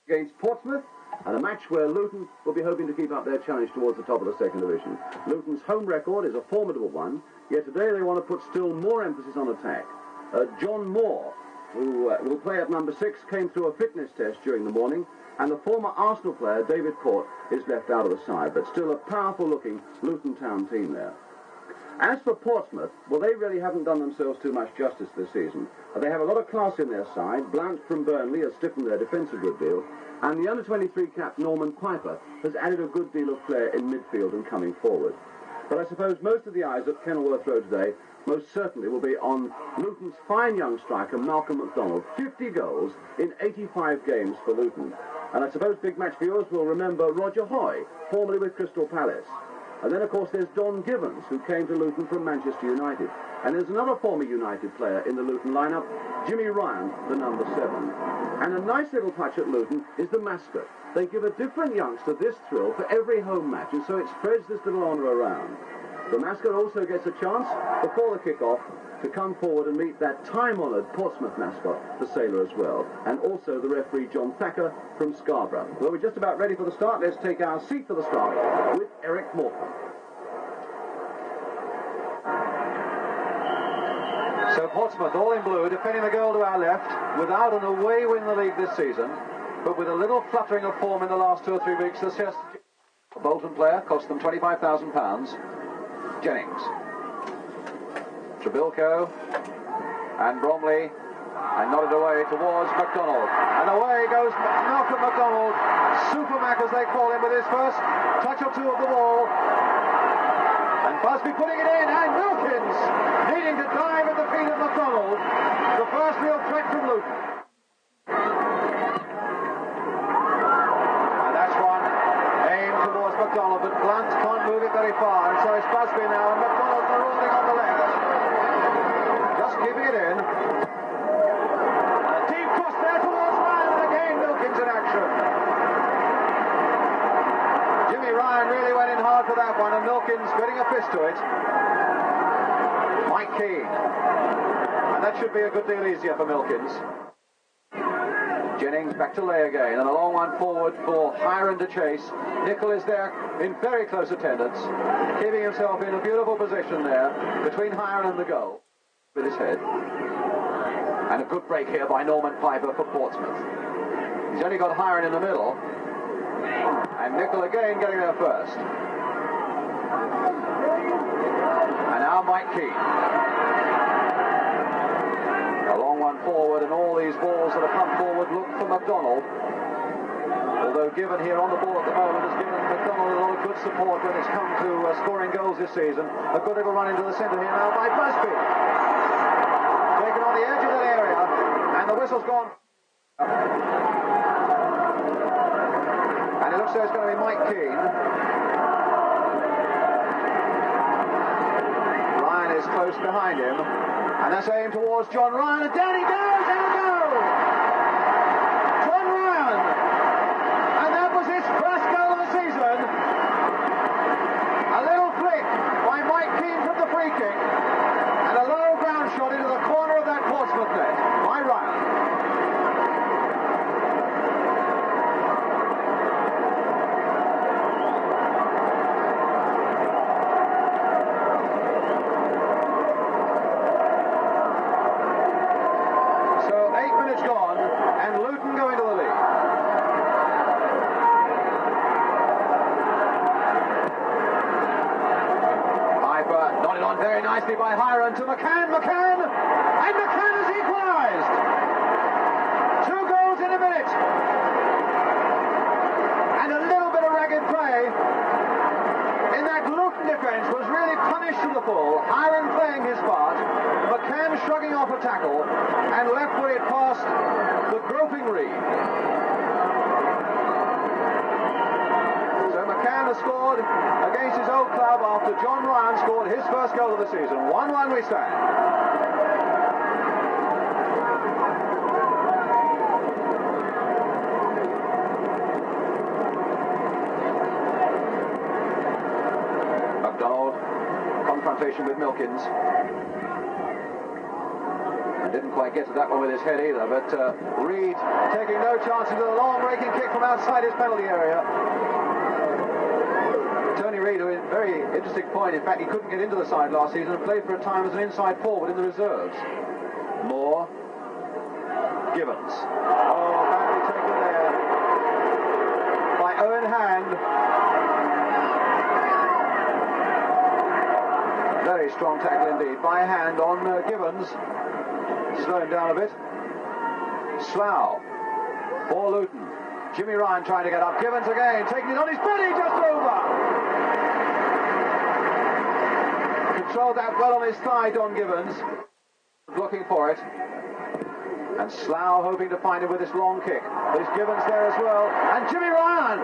against Portsmouth, and a match where Luton will be hoping to keep up their challenge towards the top of the second division. Luton's home record is a formidable one, yet today they want to put still more emphasis on attack. John Moore, who will play at number 6, came through a fitness test during the morning, and the former Arsenal player, David Court, is left out of the side, but still a powerful-looking Luton Town team there. As for Portsmouth, well, they really haven't done themselves too much justice this season. They have a lot of class in their side. Blount from Burnley has stiffened their defence a good deal, and the under-23 cap Norman Piper has added a good deal of flair in midfield and coming forward. But I suppose most of the eyes at Kenilworth Road today most certainly will be on Luton's fine young striker, Malcolm MacDonald. 50 goals in 85 games for Luton. And I suppose big match viewers will remember Roger Hoy, formerly with Crystal Palace. And then, of course, there's Don Givens, who came to Luton from Manchester United. And there's another former United player in the Luton lineup, Jimmy Ryan, the number 7. And a nice little touch at Luton is the mascot. They give a different youngster this thrill for every home match, and so it spreads this little honour around. The mascot also gets a chance, before the kick-off, to come forward and meet that time-honoured Portsmouth mascot, the Sailor, as well. And also the referee, John Thacker, from Scarborough. Well, we're just about ready for the start. Let's take our seat for the start with Eric Morton. So Portsmouth, all in blue, defending the goal to our left, without an away win the league this season, but with a little fluttering of form in the last 2 or 3 weeks. This just a Bolton player, cost them £25,000. Jennings, Trebilco, and Bromley, and nodded away towards MacDonald. And away goes Malcolm MacDonald, Super Mac as they call him, with his first touch or two of the ball. And Busby putting it in, and Wilkins needing to dive at the feet of MacDonald. The first real threat from Luton. And that's one aimed towards MacDonald, but Blunt can't move it very far, and so it's Busby now, and MacDonald marauding on the left. Just keeping it in. A deep cross there towards Ryan, and again Wilkins in action. Jimmy Ryan really went in hard for that one, and Wilkins getting a fist to it. Mike Keane. And that should be a good deal easier for Wilkins. Jennings back to lay again, and a long one forward for Hiron to chase. Nicol is there in very close attendance, keeping himself in a beautiful position there between Hiron and the goal with his head. And a good break here by Norman Piper for Portsmouth. He's only got Hiron in the middle, and Nicol again getting there first. And now Mike Keane. A long one forward, and all these balls that have come forward look for MacDonald. Although Given here on the ball at the moment has given MacDonald a lot of good support when it's come to scoring goals this season. A good little run into the centre here now by Busby. Taken on the edge of that area, and the whistle's gone. And it looks like it's going to be Mike Keane. Ryan is close behind him, and that's aimed towards John Ryan, and down he goes, and a goal! John Ryan, and that was his first goal of the season. A little flick by Mike Keane from the free kick, and a low ground shot into the corner of that Portsmouth net by Ryan. Gone, and Luton going to the lead. Piper nodded on very nicely by Hiron to McCann, and McCann has equalised. 2 goals in a minute, and a little bit of ragged play in that Luton defence was really punished to the full. Hiron playing his part, McCann shrugging off a tackle, and left-footed past the groping Reed. So McCann has scored against his old club after John Ryan scored his first goal of the season. 1-1 we stand. MacDonald, confrontation with Wilkins. Didn't quite get to that one with his head either, but Reed taking no chances with a long raking kick from outside his penalty area. Tony Reed, who is a very interesting point. In fact, he couldn't get into the side last season and played for a time as an inside forward in the reserves. Moore. Gibbons. Oh, badly taken there by Owen Hand. Very strong tackle indeed by Hand on Gibbons. Slow him down a bit. Slough for Luton. Jimmy Ryan trying to get up. Gibbons again, taking it on his belly, just over. Controlled that well on his thigh, Don Gibbons. Looking for it. And Slough hoping to find him with this long kick. There's Gibbons there as well. And Jimmy Ryan!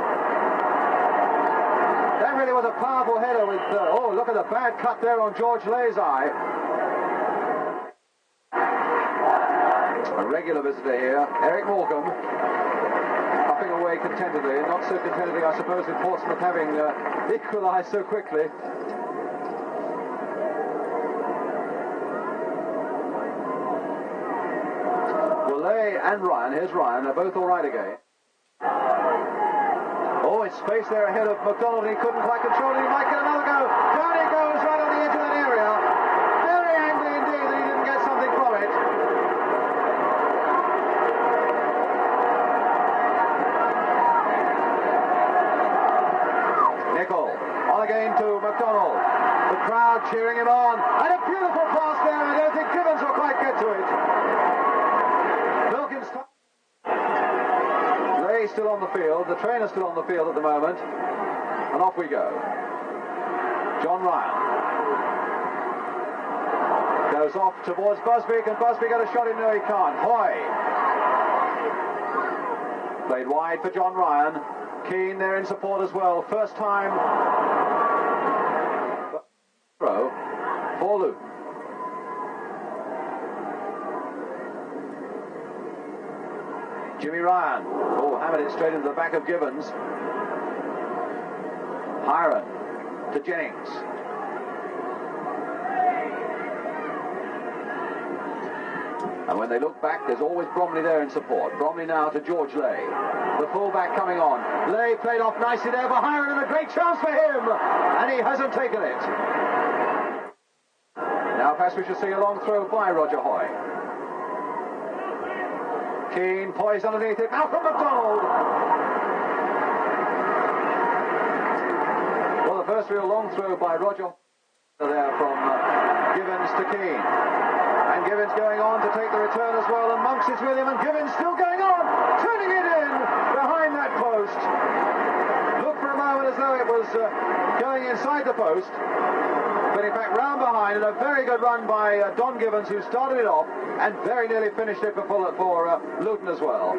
That really was a powerful header with... oh, look at the bad cut there on George Lay's eye. A regular visitor here, Eric Morecambe, puffing away contentedly. Not so contentedly, I suppose, with Portsmouth having equalised so quickly. Well, Lay and Ryan, here's Ryan, they're both all right again. Oh, it's space there ahead of McDonald, and he couldn't quite control it. He might get another go. Down he goes, right on the edge of that area. Very angry indeed that he didn't get something from it. Nicol, on again to McDonald. The crowd cheering him on. And a beautiful pass there. I don't think Gibbons will quite get to it. Wilkins... still on the field, the trainer's still on the field at the moment, and off we go. John Ryan goes off towards Busby. Can Busby get a shot in? No, he can't. Hoy played wide for John Ryan. Keane there in support as well. First time throw for Luton. Jimmy Ryan, oh, hammered it straight into the back of Gibbons. Hiron to Jennings. And when they look back, there's always Bromley there in support. Bromley now to George Lay. The fullback coming on. Lay played off nicely there for Hiron, and a great chance for him. And he hasn't taken it. Now perhaps we should see a long throw by Roger Hoy. Keane poised underneath it, now from McDonald. Well, the first real long throw by Roger there from Gibbons to Keane. And Gibbons going on to take the return as well, and Monks is with him, and Gibbons still going on, turning it in behind that post. Looked for a moment as though it was going inside the post. But in fact, round behind, and a very good run by Don Gibbons, who started it off and very nearly finished it for Luton as well.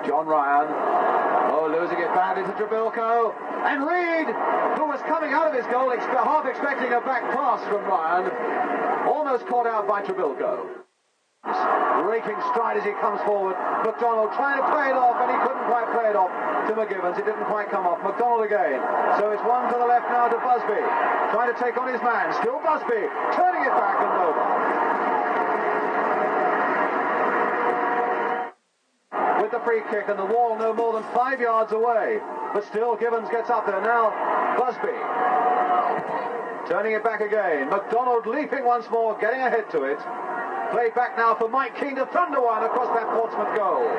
John Ryan, oh, losing it badly to Trebilco, and Reed, who was coming out of his goal, half expecting a back pass from Ryan, almost caught out by Trebilco. Raking stride as he comes forward. McDonald trying to play it off, and he couldn't quite play it off to McGibbons. It didn't quite come off. McDonald again. So it's one to the left now to Busby. Trying to take on his man. Still Busby. Turning it back and over. With the free kick and the wall no more than 5 yards away. But still Gibbons gets up there. Now Busby. Turning it back again. McDonald leaping once more, getting ahead to it. Played back now for Mike Keane to thunder one across that Portsmouth goal.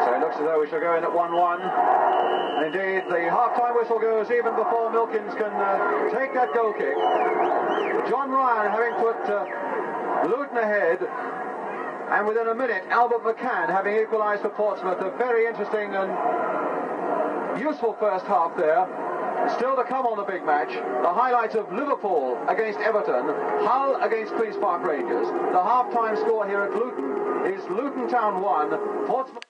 So it looks as though we shall go in at 1-1. And indeed, the half-time whistle goes even before Milkins can take that goal kick. John Ryan having put Luton ahead. And within a minute, Albert McCann having equalised for Portsmouth. A very interesting and useful first half there. Still to come on the big match. The highlights of Liverpool against Everton, Hull against Queen's Park Rangers. The half-time score here at Luton is Luton Town 1, Portsmouth...